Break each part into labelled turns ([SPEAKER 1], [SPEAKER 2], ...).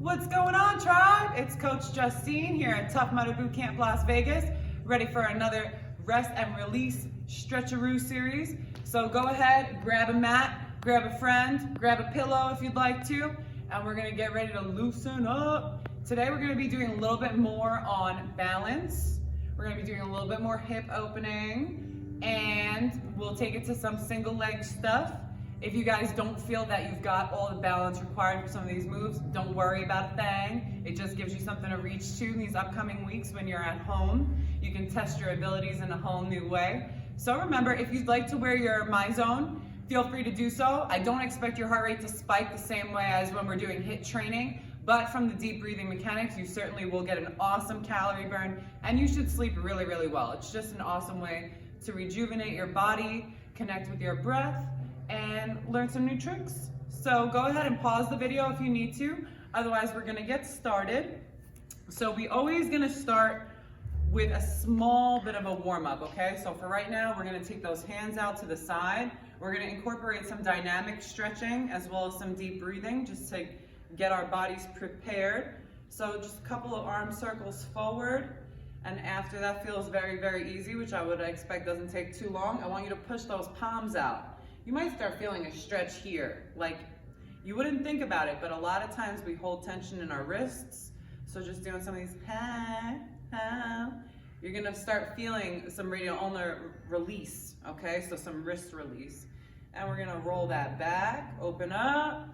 [SPEAKER 1] What's going on, tribe? It's Coach Justine here at Tough Mudder Bootcamp Las Vegas, ready for another rest and release stretcheroo series. So go ahead, grab a mat, grab a friend, grab a pillow if you'd like to, and we're gonna get ready to loosen up. Today we're gonna be doing a little bit more on balance. We're gonna be doing a little bit more hip opening, and we'll take it to some single leg stuff. If you guys don't feel that you've got all the balance required for some of these moves, don't worry about a thing. It just gives you something to reach to in these upcoming weeks when you're at home. You can test your abilities in a whole new way. So remember, if you'd like to wear your My Zone, feel free to do so. I don't expect your heart rate to spike the same way as when we're doing HIIT training, but from the deep breathing mechanics, you certainly will get an awesome calorie burn, and you should sleep really, really well. It's just an awesome way to rejuvenate your body, connect with your breath, and learn some new tricks. So go ahead and pause the video if you need to. Otherwise, we're gonna get started. So we always gonna start with a small bit of a warm up, okay? So for right now, we're gonna take those hands out to the side. We're gonna incorporate some dynamic stretching as well as some deep breathing just to get our bodies prepared. So just a couple of arm circles forward. And after that feels very, very easy, which I would expect doesn't take too long, I want you to push those palms out. You might start feeling a stretch here. Like, you wouldn't think about it, but a lot of times we hold tension in our wrists. So just doing some of these, you're gonna start feeling some radial ulnar release, okay? So some wrist release. And we're gonna roll that back, open up.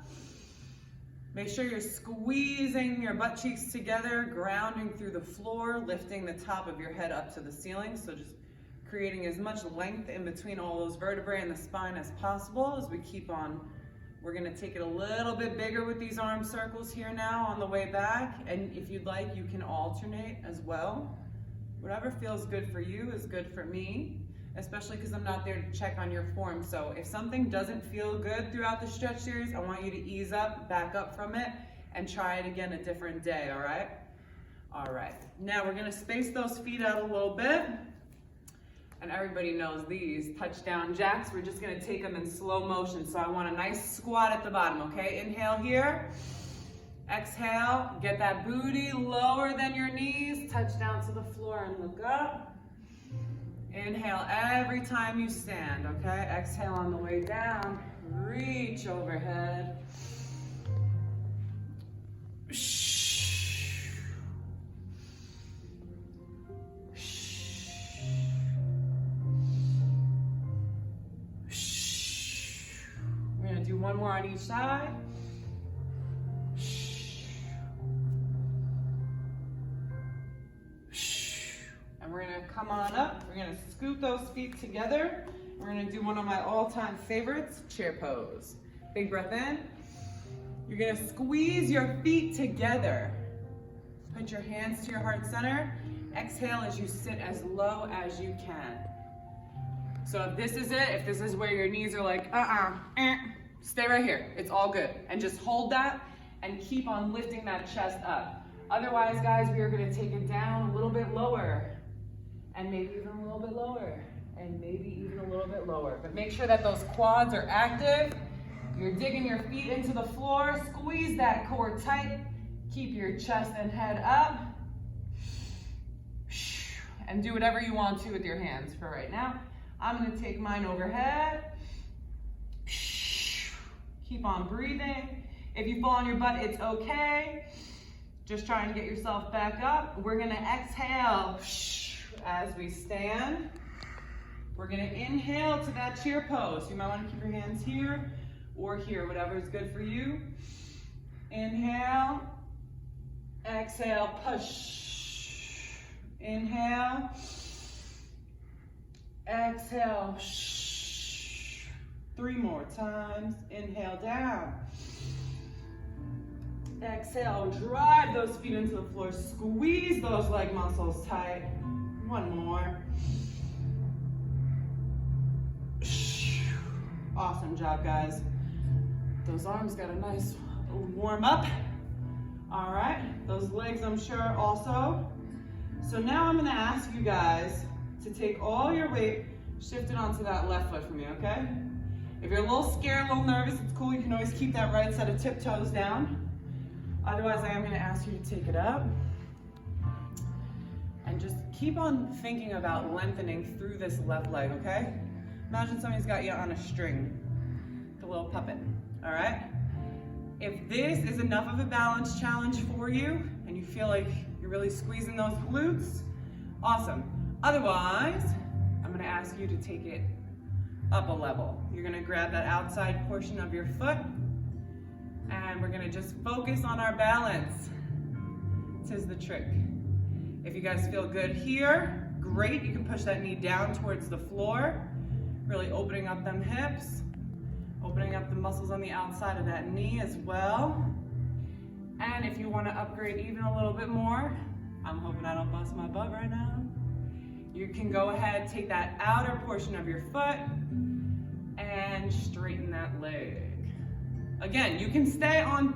[SPEAKER 1] Make sure you're squeezing your butt cheeks together, grounding through the floor, lifting the top of your head up to the ceiling. So just creating as much length in between all those vertebrae and the spine as possible as we keep on. We're gonna take it a little bit bigger with these arm circles here now on the way back. And if you'd like, you can alternate as well. Whatever feels good for you is good for me, especially because I'm not there to check on your form. So if something doesn't feel good throughout the stretch series, I want you to ease up, back up from it, and try it again a different day, all right? All right, now we're gonna space those feet out a little bit. And everybody knows these touchdown jacks. We're just gonna take them in slow motion. So I want a nice squat at the bottom, okay? Inhale here, exhale, get that booty lower than your knees, touch down to the floor and look up. Inhale every time you stand, okay? Exhale on the way down, reach overhead. Do one more on each side. And we're gonna come on up. We're gonna scoot those feet together. We're gonna do one of my all-time favorites, chair pose. Big breath in. You're gonna squeeze your feet together. Put your hands to your heart center. Exhale as you sit as low as you can. So if this is it, if this is where your knees are like, stay right here, it's all good. And just hold that and keep on lifting that chest up. Otherwise, guys, we are gonna take it down a little bit lower, and maybe even a little bit lower, and maybe even a little bit lower. But make sure that those quads are active. You're digging your feet into the floor, squeeze that core tight, keep your chest and head up, and do whatever you want to with your hands for right now. I'm gonna take mine overhead. Keep on breathing. If you fall on your butt, it's okay. Just try and get yourself back up. We're gonna exhale as we stand. We're gonna inhale to that chair pose. You might wanna keep your hands here or here, whatever is good for you. Inhale, exhale, push. Inhale, exhale, 3 more times. Inhale down. Exhale, drive those feet into the floor. Squeeze those leg muscles tight. 1 more. Awesome job, guys. Those arms got a nice warm up. All right, those legs I'm sure also. So now I'm gonna ask you guys to take all your weight, shift it onto that left foot for me, okay? If you're a little scared, a little nervous, it's cool. You can always keep that right set of tiptoes down. Otherwise, I am gonna ask you to take it up and just keep on thinking about lengthening through this left leg, okay? Imagine somebody's got you on a string, like a little puppet, all right? If this is enough of a balance challenge for you and you feel like you're really squeezing those glutes, awesome. Otherwise, I'm gonna ask you to take it up a level. You're gonna grab that outside portion of your foot and we're gonna just focus on our balance. 'Tis the trick. If you guys feel good here, great. You can push that knee down towards the floor, really opening up them hips, opening up the muscles on the outside of that knee as well. And if you want to upgrade even a little bit more, I'm hoping I don't bust my butt right now, you can go ahead, take that outer portion of your foot and straighten that leg. Again, you can stay on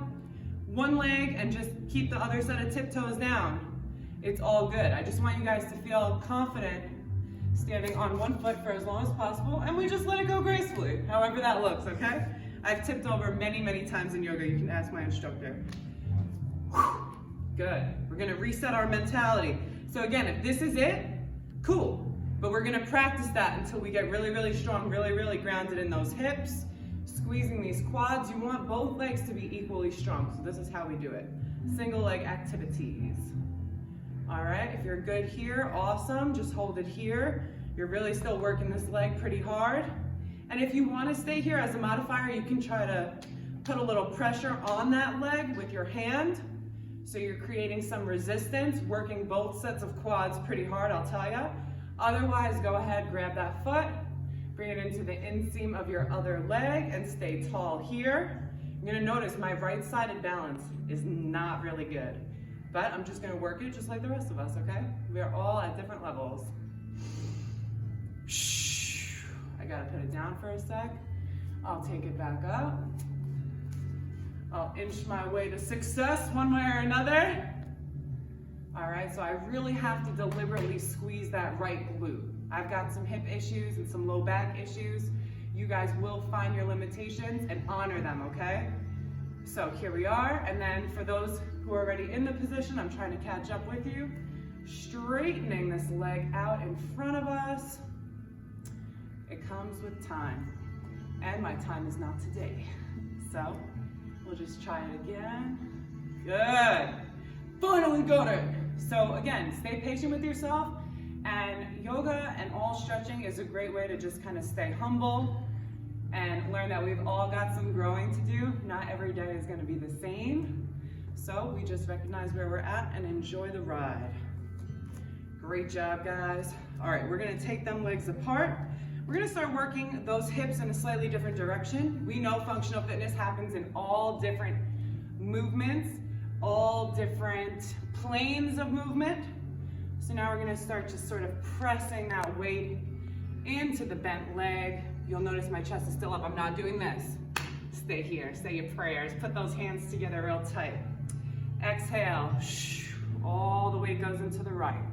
[SPEAKER 1] one leg and just keep the other set of tiptoes down. It's all good. I just want you guys to feel confident standing on one foot for as long as possible, and we just let it go gracefully, however that looks, okay? I've tipped over many, many times in yoga. You can ask my instructor. Good. We're gonna reset our mentality. So again, if this is it, cool. But we're gonna practice that until we get really, really strong, really, really grounded in those hips, squeezing these quads. You want both legs to be equally strong, so this is how we do it. Single leg activities. All right, if you're good here, awesome, just hold it here. You're really still working this leg pretty hard. And if you want to stay here as a modifier, you can try to put a little pressure on that leg with your hand. So you're creating some resistance, working both sets of quads pretty hard, I'll tell you. Otherwise, go ahead, grab that foot, bring it into the inseam of your other leg and stay tall here. You're gonna notice my right-sided balance is not really good. But I'm just gonna work it just like the rest of us, okay? We are all at different levels. I gotta put it down for a sec. I'll take it back up. I'll inch my way to success one way or another. All right, so I really have to deliberately squeeze that right glute. I've got some hip issues and some low back issues. You guys will find your limitations and honor them, okay? So here we are, and then for those who are already in the position, I'm trying to catch up with you. Straightening this leg out in front of us. It comes with time, and my time is not today. So we'll just try it again. Good. Finally got it. So again, stay patient with yourself, and yoga and all stretching is a great way to just kind of stay humble and learn that we've all got some growing to do. Not every day is going to be the same. So we just recognize where we're at and enjoy the ride. Great job, guys. All right, we're going to take them legs apart. We're going to start working those hips in a slightly different direction. We know functional fitness happens in all different movements, all different planes of movement. So now we're going to start just sort of pressing that weight into the bent leg. You'll notice my chest is still up. I'm not doing this. Stay here, say your prayers. Put those hands together real tight. Exhale, all the weight goes into the right.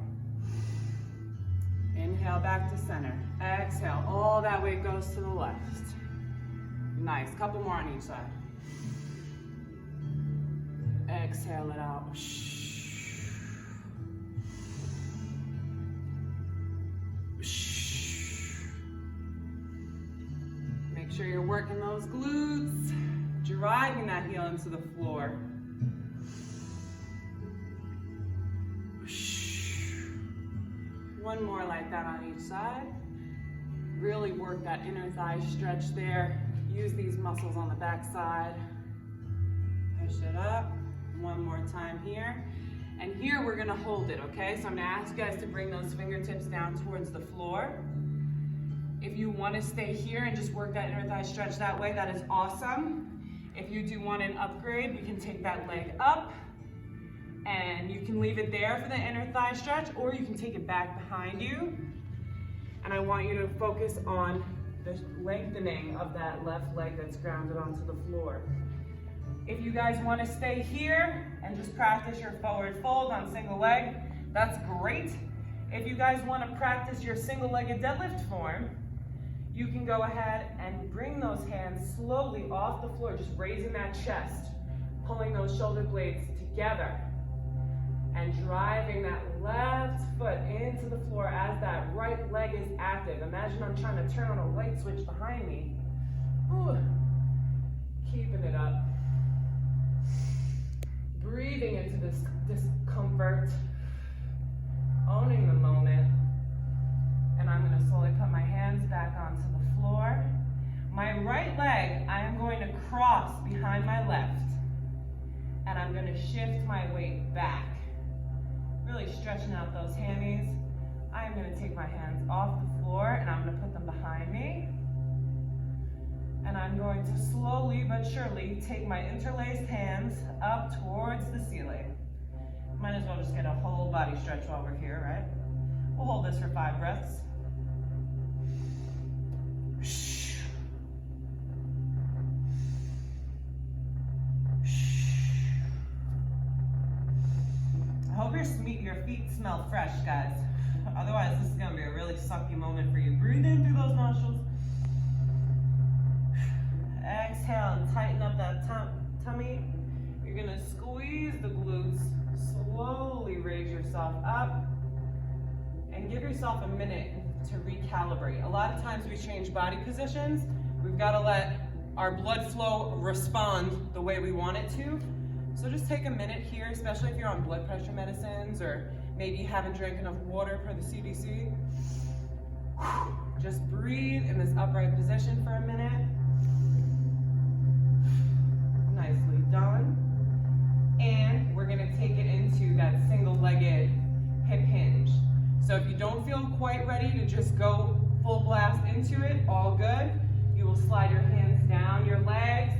[SPEAKER 1] Inhale back to center. Exhale, all that weight goes to the left. Nice, couple more on each side. Exhale it out. Make sure you're working those glutes, driving that heel into the floor. One more like that on each side. Really work that inner thigh stretch there. Use these muscles on the back side. Push it up. One more time here. And here we're gonna hold it, okay? So I'm gonna ask you guys to bring those fingertips down towards the floor. If you wanna stay here and just work that inner thigh stretch that way, that is awesome. If you do want an upgrade, we can take that leg up and you can leave it there for the inner thigh stretch, or you can take it back behind you. And I want you to focus on the lengthening of that left leg that's grounded onto the floor. If you guys want to stay here and just practice your forward fold on single leg, that's great. If you guys want to practice your single-legged deadlift form, you can go ahead and bring those hands slowly off the floor, just raising that chest, pulling those those shoulder blades together and driving that left foot into the floor as that right leg is active. Imagine I'm trying to turn on a light switch behind me. Ooh. Keeping it up. Breathing into this discomfort. Owning the moment. And I'm going to slowly put my hands back onto the floor. My right leg, I am going to cross behind my left. And I'm going to shift my weight back. Really stretching out those hammies. I'm going to take my hands off the floor and I'm going to put them behind me. And I'm going to slowly but surely take my interlaced hands up towards the ceiling. Might as well just get a whole body stretch while we're here, right? We'll hold this for 5 breaths. I hope your feet smell fresh, guys. Otherwise, this is going to be a really sucky moment for you. Breathe in through those nostrils. Exhale and tighten up that tummy. You're going to squeeze the glutes. Slowly raise yourself up. And give yourself a minute to recalibrate. A lot of times we change body positions. We've got to let our blood flow respond the way we want it to. So just take a minute here, especially if you're on blood pressure medicines or maybe you haven't drank enough water per the CDC. Just breathe in this upright position for a minute. Nicely done. And we're gonna take it into that single-legged hip hinge. So if you don't feel quite ready to just go full blast into it, all good. You will slide your hands down your legs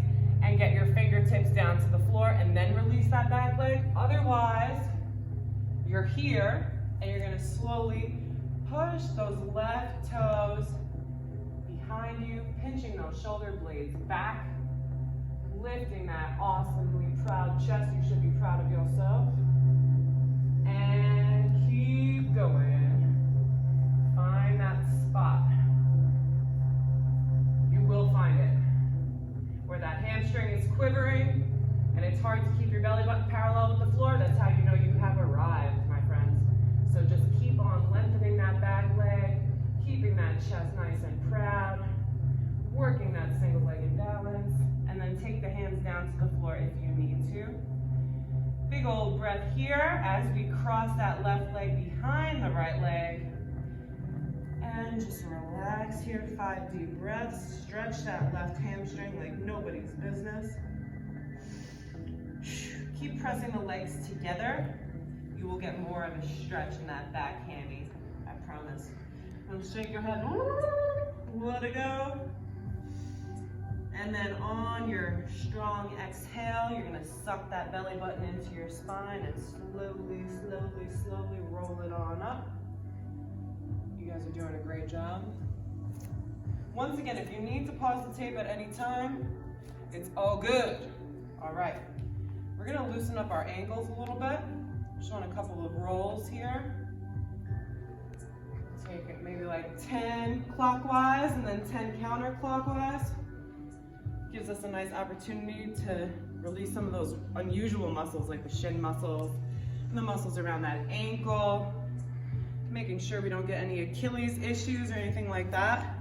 [SPEAKER 1] and get your fingertips down to the floor and then release that back leg. Otherwise, you're here and you're gonna slowly push those left toes behind you, pinching those shoulder blades back, lifting that awesomely proud chest. You should be proud of yourself. And keep going. Find that spot. You will find it. Where that hamstring is quivering and it's hard to keep your belly button parallel with the floor, that's how you know you have arrived, my friends. So just keep on lengthening that back leg, keeping that chest nice and proud, working that single-legged balance, and then take the hands down to the floor if you need to. Big old breath here as we cross that left leg behind the right leg. And just relax here, 5 deep breaths. Stretch that left hamstring like nobody's business. Keep pressing the legs together. You will get more of a stretch in that back hammy, I promise. And shake your head, let it go. And then on your strong exhale, you're gonna suck that belly button into your spine and slowly, slowly, slowly roll it on up. You guys are doing a great job. Once again, if you need to pause the tape at any time, it's all good. All right, we're gonna loosen up our ankles a little bit. Just on a couple of rolls here. Take it maybe like 10 clockwise and then 10 counterclockwise. Gives us a nice opportunity to release some of those unusual muscles like the shin muscles and the muscles around that ankle. Making sure we don't get any Achilles issues or anything like that.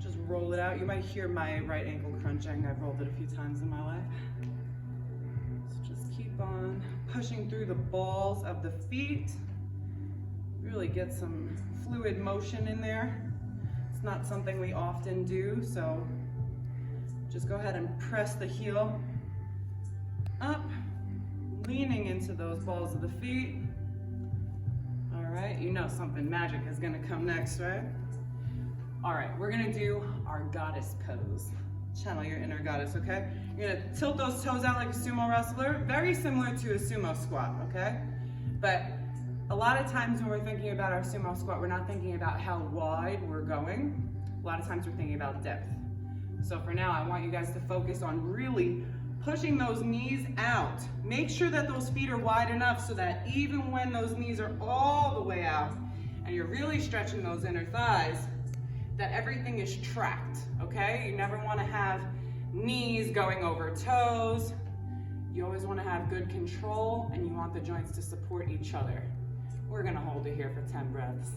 [SPEAKER 1] Just roll it out. You might hear my right ankle crunching. I've rolled it a few times in my life. So just keep on pushing through the balls of the feet. Really get some fluid motion in there. It's not something we often do, so just go ahead and press the heel up, leaning into those balls of the feet. All right, you know something magic is gonna come next, right? All right, we're gonna do our goddess pose. Channel your inner goddess, okay? You're gonna tilt those toes out like a sumo wrestler, very similar to a sumo squat, okay? But a lot of times when we're thinking about our sumo squat, we're not thinking about how wide we're going. A lot of times we're thinking about depth. So for now, I want you guys to focus on really pushing those knees out. Make sure that those feet are wide enough so that even when those knees are all the way out and you're really stretching those inner thighs, that everything is tracked, okay? You never want to have knees going over toes. You always want to have good control and you want the joints to support each other. We're gonna hold it here for 10 breaths.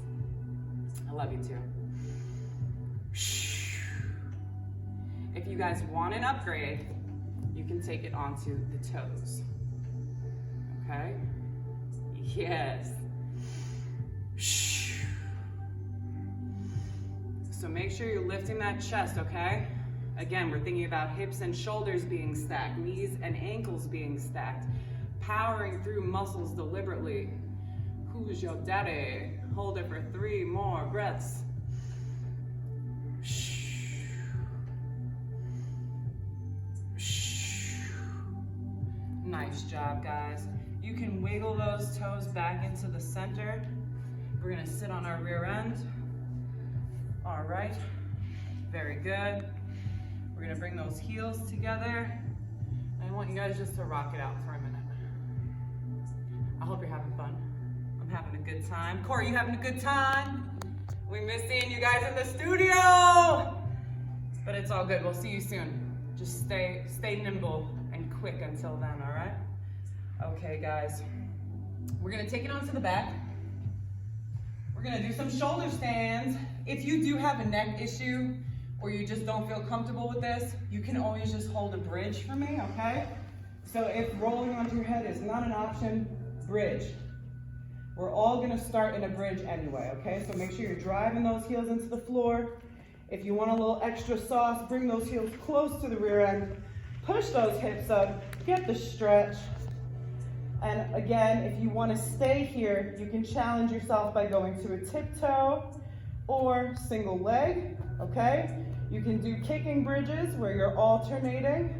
[SPEAKER 1] I love you too. If you guys want an upgrade, you can take it onto the toes. Okay? Yes. So make sure you're lifting that chest, okay? Again, we're thinking about hips and shoulders being stacked, knees and ankles being stacked, powering through muscles deliberately. Who's your daddy? Hold it for 3 more breaths. Nice job, guys. You can wiggle those toes back into the center. We're gonna sit on our rear end. All right, very good. We're gonna bring those heels together. I want you guys just to rock it out for a minute. I hope you're having fun. I'm having a good time. Corey, you having a good time? We miss seeing you guys in the studio, but it's all good. We'll see you soon. Just stay nimble and quick until then, all right? Okay, guys. We're gonna take it onto the back. We're gonna do some shoulder stands. If you do have a neck issue or you just don't feel comfortable with this, you can always just hold a bridge for me, okay? So if rolling onto your head is not an option, bridge. We're all gonna start in a bridge anyway, okay? So make sure you're driving those heels into the floor. If you want a little extra sauce, bring those heels close to the rear end. Push those hips up, get the stretch. And again, if you want to stay here, you can challenge yourself by going to a tiptoe or single leg, okay? You can do kicking bridges where you're alternating.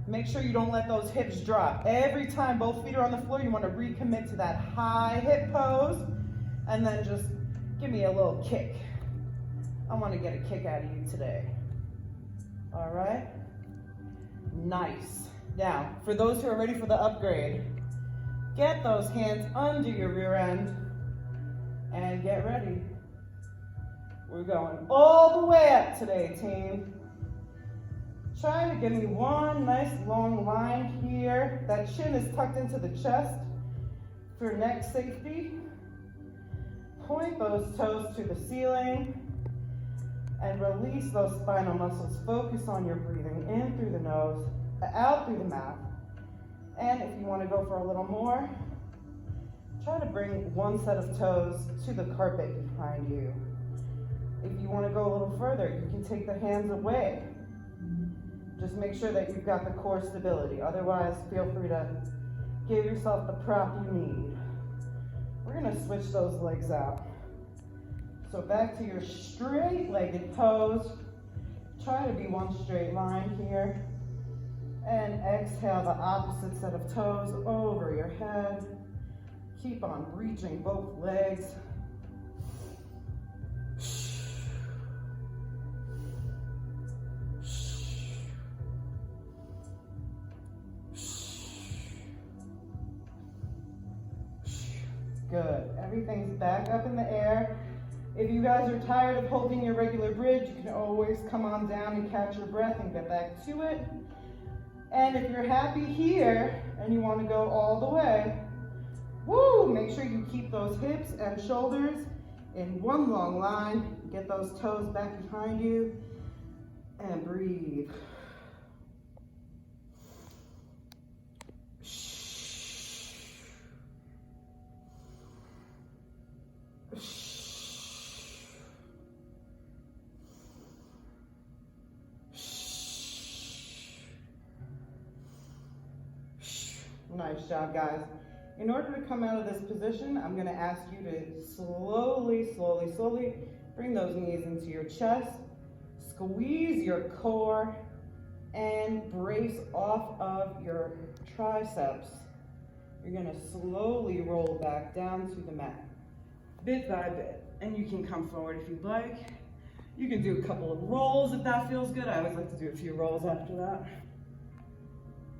[SPEAKER 1] Make sure you don't let those hips drop. Every time both feet are on the floor, you want to recommit to that high hip pose and then just give me a little kick. I want to get a kick out of you today. All right? Nice. Now, for those who are ready for the upgrade, get those hands under your rear end and get ready. We're going all the way up today, team. Try to give me one nice long line here. That chin is tucked into the chest for neck safety. Point those toes to the ceiling and release those spinal muscles. Focus on your breathing in through the nose, out through the mouth. And if you want to go for a little more, try to bring one set of toes to the carpet behind you. If you want to go a little further, you can take the hands away. Just make sure that you've got the core stability. Otherwise, feel free to give yourself the prop you need. We're going to switch those legs out. So back to your straight-legged pose. Try to be one straight line here. And exhale the opposite set of toes over your head. Keep on reaching both legs. Good. Everything's back up in the air. If you guys are tired of holding your regular bridge, you can always come on down and catch your breath and get back to it. And if you're happy here and you want to go all the way, woo, make sure you keep those hips and shoulders in one long line. Get those toes back behind you and breathe. Nice job, guys. In order to come out of this position, I'm going to ask you to slowly bring those knees into your chest, squeeze your core, and brace off of your triceps. You're going to slowly roll back down to the mat, bit by bit. And you can come forward if you'd like. You can do a couple of rolls if that feels good. I always like to do a few rolls after that.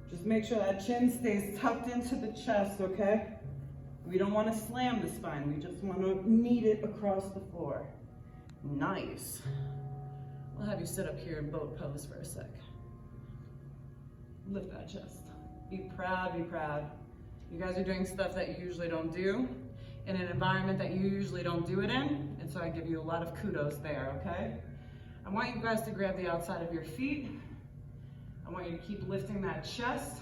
[SPEAKER 1] Just make sure that chin stays tucked into the chest, okay? We don't want to slam the spine. We just want to knead it across the floor. Nice. We'll have you sit up here in boat pose for a sec. Lift that chest. Be proud, be proud. You guys are doing stuff that you usually don't do in an environment that you usually don't do it in, and so I give you a lot of kudos there, okay? I want you guys to grab the outside of your feet. I want you to keep lifting that chest,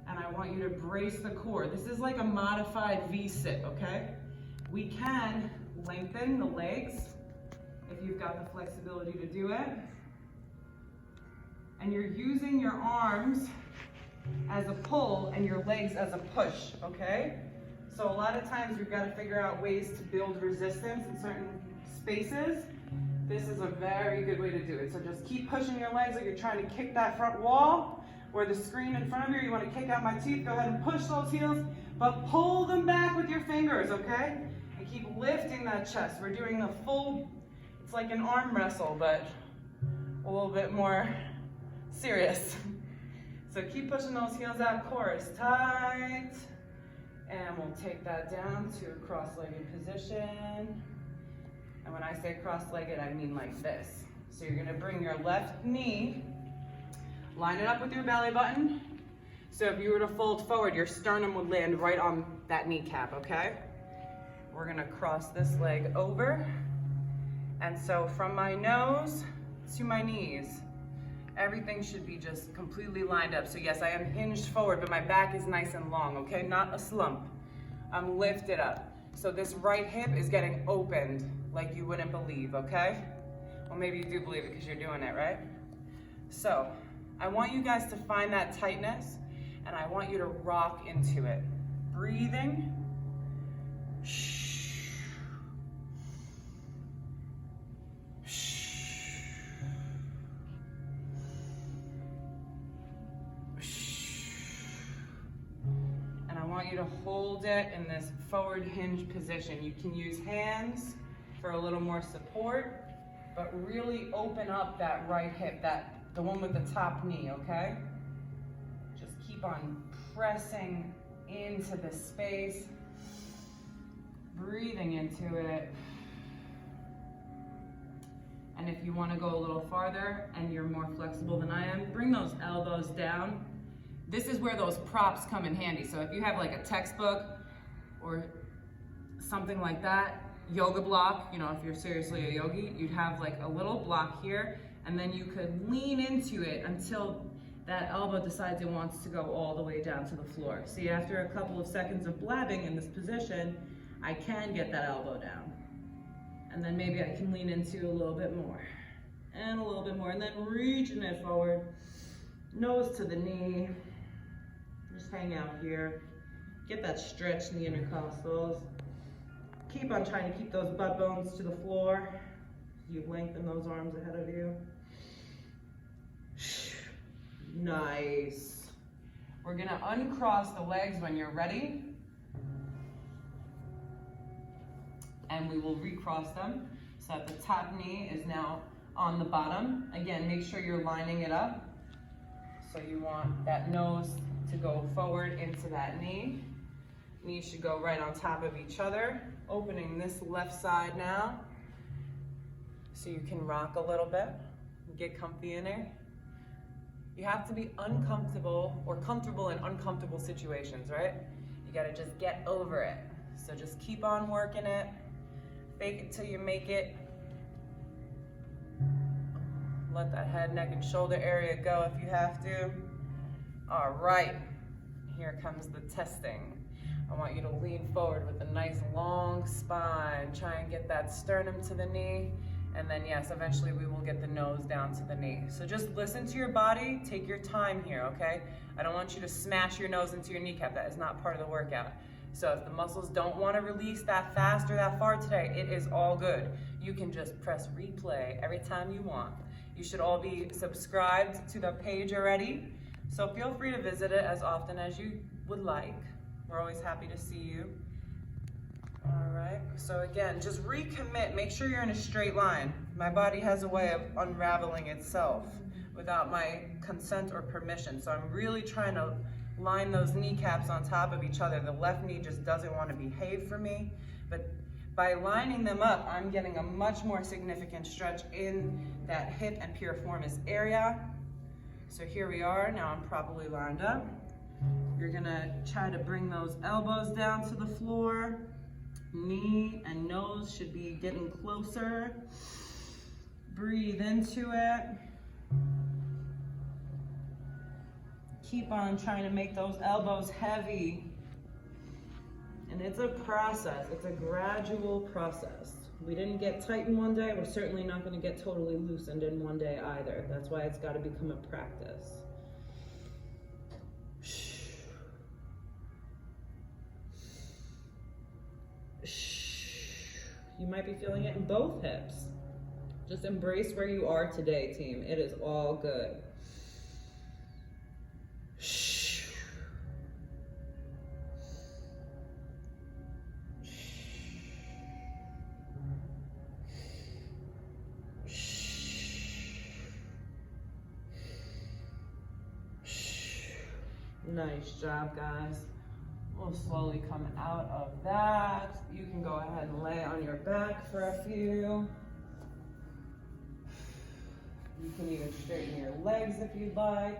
[SPEAKER 1] and I want you to brace the core. This is like a modified V-sit, okay? We can lengthen the legs if you've got the flexibility to do it. And you're using your arms as a pull and your legs as a push, okay? So a lot of times we've got to figure out ways to build resistance in certain spaces. This is a very good way to do it. So just keep pushing your legs like you're trying to kick that front wall or the screen in front of you. You want to kick out my teeth, go ahead and push those heels, but pull them back with your fingers, okay? And keep lifting that chest. We're doing a full, it's like an arm wrestle, but a little bit more serious. So keep pushing those heels out, core is tight. And we'll take that down to a cross-legged position. And when I say cross-legged, I mean like this. So you're gonna bring your left knee, line it up with your belly button. So if you were to fold forward, your sternum would land right on that kneecap, okay? We're gonna cross this leg over. And so from my nose to my knees, everything should be just completely lined up. So yes, I am hinged forward, but my back is nice and long, okay? Not a slump. I'm lifted up. So this right hip is getting opened like you wouldn't believe, okay? Well, maybe you do believe it because you're doing it, right? So I want you guys to find that tightness, and I want you to rock into it. Breathing. You to hold it in this forward hinge position. You can use hands for a little more support, but really open up that right hip, the one with the top knee, okay? Just keep on pressing into the space, breathing into it. And if you want to go a little farther and you're more flexible than I am, bring those elbows down. This is where those props come in handy. So if you have like a textbook or something like that, yoga block, you know, if you're seriously a yogi, you'd have like a little block here, and then you could lean into it until that elbow decides it wants to go all the way down to the floor. See, after a couple of seconds of blabbing in this position, I can get that elbow down. And then maybe I can lean into a little bit more, and a little bit more, and then reaching it forward, nose to the knee. Just hang out here. Get that stretch in the intercostals. Keep on trying to keep those butt bones to the floor. You lengthen those arms ahead of you. Nice. We're gonna uncross the legs when you're ready. And we will recross them. So that the top knee is now on the bottom. Again, make sure you're lining it up. So you want that nose to go forward into that knee. Knees should go right on top of each other. Opening this left side now. So you can rock a little bit, get comfy in there. You have to be uncomfortable or comfortable in uncomfortable situations, right? You gotta just get over it. So just keep on working it. Fake it till you make it. Let that head, neck, and shoulder area go if you have to. All right, here comes the testing. I want you to lean forward with a nice long spine. Try and get that sternum to the knee. And then yes, eventually we will get the nose down to the knee. So just listen to your body, take your time here, okay? I don't want you to smash your nose into your kneecap. That is not part of the workout. So if the muscles don't want to release that fast or that far today, it is all good. You can just press replay every time you want. You should all be subscribed to the page already. So feel free to visit it as often as you would like. We're always happy to see you. All right, so again, just recommit. Make sure you're in a straight line. My body has a way of unraveling itself without my consent or permission. So I'm really trying to line those kneecaps on top of each other. The left knee just doesn't want to behave for me. But by lining them up, I'm getting a much more significant stretch in that hip and piriformis area. So here we are, now I'm properly lined up. You're gonna try to bring those elbows down to the floor. Knee and nose should be getting closer. Breathe into it. Keep on trying to make those elbows heavy. And it's a process, it's a gradual process. We didn't get tight in one day, we're certainly not gonna get totally loosened in one day either. That's why it's gotta become a practice. You might be feeling it in both hips. Just embrace where you are today, team. It is all good. Nice job, guys. We'll slowly come out of that. You can go ahead and lay on your back for a few. You can even straighten your legs if you'd like.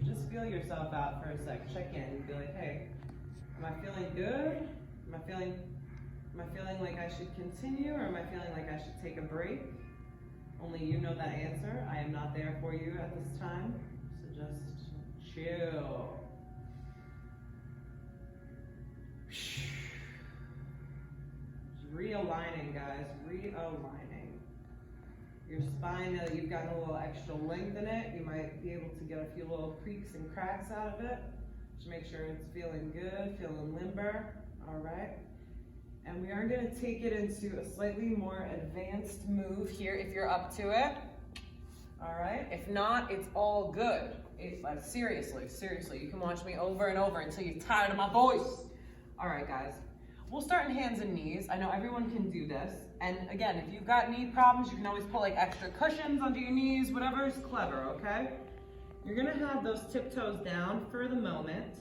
[SPEAKER 1] Just feel yourself out for a sec. Check in. Be like, hey, am I feeling good? Am I feeling like I should continue, or am I feeling like I should take a break? Only you know that answer. I am not there for you at this time. So just chill. Just realigning, guys, realigning. Your spine, now that you've gotten a little extra length in it, you might be able to get a few little creaks and cracks out of it. Just make sure it's feeling good, feeling limber, all right? And we are gonna take it into a slightly more advanced move here if you're up to it, all right? If not, it's all good. Seriously, you can watch me over and over until you're tired of my voice. All right, guys, we'll start in hands and knees. I know everyone can do this. And again, if you've got knee problems, you can always put like extra cushions under your knees, whatever is clever, okay? You're gonna have those tiptoes down for the moment.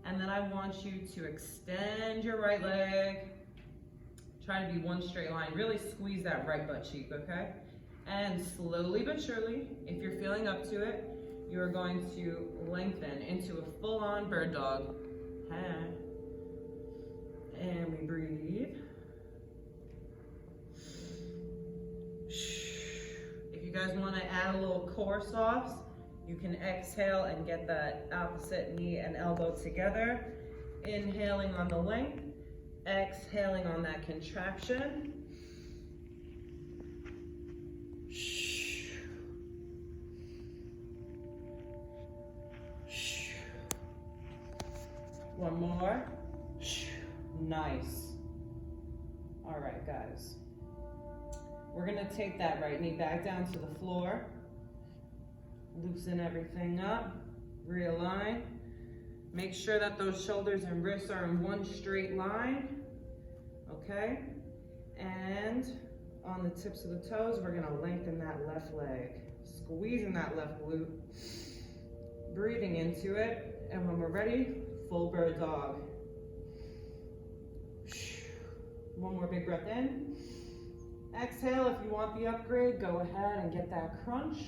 [SPEAKER 1] And then I want you to extend your right leg. Try to be one straight line. Really squeeze that right butt cheek, okay? And slowly but surely, if you're feeling up to it, you're going to lengthen into a full-on bird dog. And we breathe. If you guys want to add a little core softs, you can exhale and get that opposite knee and elbow together. Inhaling on the length, exhaling on that contraction. One more. Nice. All right, guys. We're gonna take that right knee back down to the floor. Loosen everything up. Realign. Make sure that those shoulders and wrists are in one straight line. Okay? And on the tips of the toes, we're gonna lengthen that left leg. Squeezing that left glute. Breathing into it. And when we're ready, full bird dog. One more big breath in. Exhale. If you want the upgrade, go ahead and get that crunch.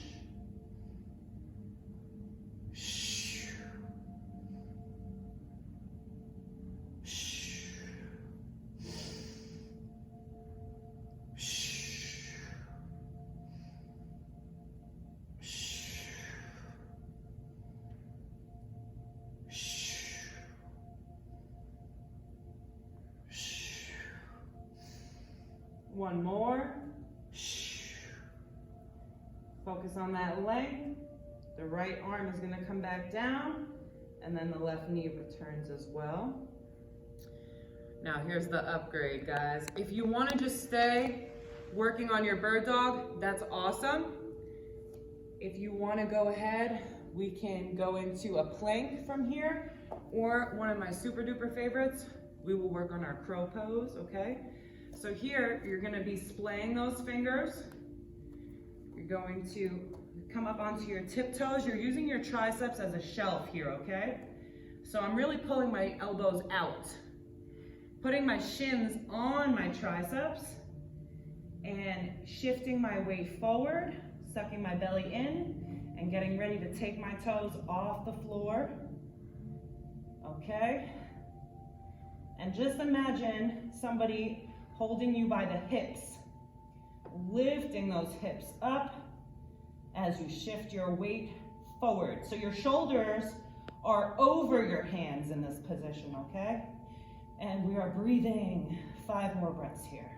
[SPEAKER 1] One more. Focus on that length. The right arm is going to come back down, and then the left knee returns as well. Now here's the upgrade, guys. If you want to just stay working on your bird dog, that's awesome. If you want to go ahead, we can go into a plank from here, or one of my super duper favorites, we will work on our crow pose, okay? So here, you're gonna be splaying those fingers. You're going to come up onto your tiptoes. You're using your triceps as a shelf here, okay? So I'm really pulling my elbows out, putting my shins on my triceps, and shifting my weight forward, sucking my belly in, and getting ready to take my toes off the floor. Okay? And just imagine somebody holding you by the hips, lifting those hips up as you shift your weight forward. So your shoulders are over your hands in this position, okay? And we are breathing 5 more breaths here.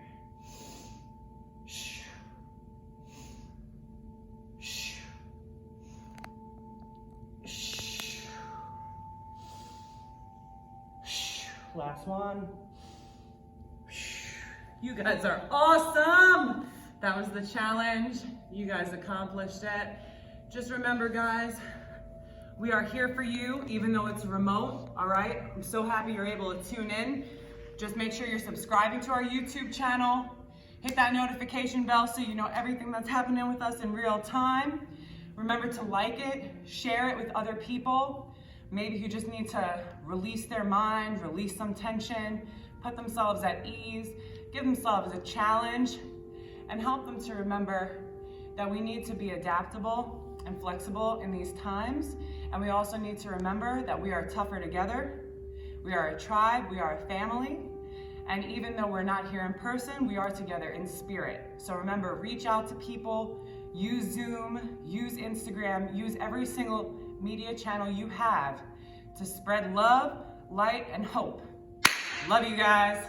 [SPEAKER 1] Last one. You guys are awesome. That was the challenge. You guys accomplished it. Just remember, guys, we are here for you, even though it's remote, all right? I'm so happy you're able to tune in. Just make sure you're subscribing to our YouTube channel. Hit that notification bell so you know everything that's happening with us in real time. Remember to like it, share it with other people. Maybe who just need to release their mind, release some tension, put themselves at ease, give themselves a challenge, and help them to remember that we need to be adaptable and flexible in these times. And we also need to remember that we are tougher together. We are a tribe, we are a family. And even though we're not here in person, we are together in spirit. So remember, reach out to people, use Zoom, use Instagram, use every single media channel you have to spread love, light, and hope. Love you guys.